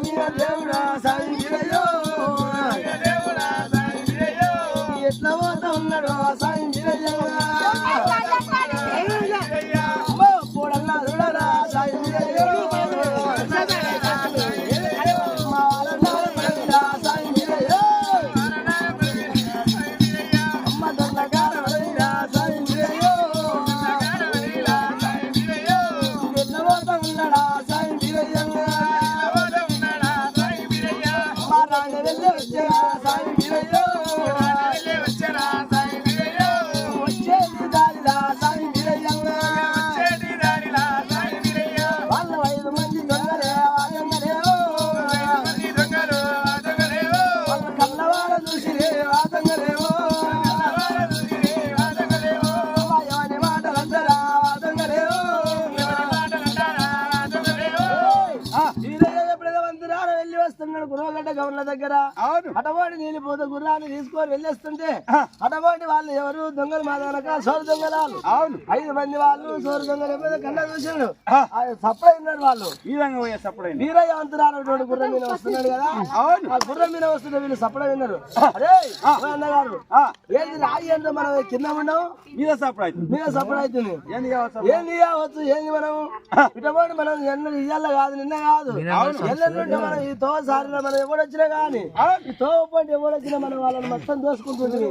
మీద దేవుడా సాయి వీరయ్యో ఎట్లా పోతా ఉన్నాడు సాయి వీరయ్య పోడన్నా చూడరా సాయి వీరయ్యో మా వాళ్ళ సాయి వీరయ్యో అమ్మ దొంగగార సాయి వీరయ్యో ఎట్లా పోతా ఉన్నాడా సాయి వీరయ్య మా రాంగ వెళ్ళి వచ్చా సాయి వీరయ్యో గుర్రగడ్డ గవర్ల దగ్గర అటవాడి నీళ్ళిపోతే గుర్రాన్ని తీసుకొని వెళ్ళేస్తుంటే అటవాడి వాళ్ళు ఎవరు దొంగలు మా దగ్గర సోరు దొంగలు 5 మంది వాళ్ళు సోరు దొంగలు కన్నా చూసాడు సప్లై ఉన్నారు వాళ్ళు ఈ విధంగా వీరయ్య అంతరాడు గుర్రం మీద వస్తున్నాడు కదా ఆ గుర్రం మీద వస్తుంటే వీళ్ళు సప్లై విన్నారు అరే అన్నగారు ఏది రాయి అంటే మనం కింద ఉన్నాం మీద సప్లై అవుతుంది ఏంది కావచ్చు ఏంది మనం ఇటవాడి మనం ఎన్న ఇయ్యాల కాదు నిన్న కాదు ఎల్లుంటే మనం ఈ తో సారి మనం ఎవడొచ్చినా కానీ ఈ తో పాటు ఎవడొచ్చినా మనం వాళ్ళని మొత్తం దోసుకుంటుంది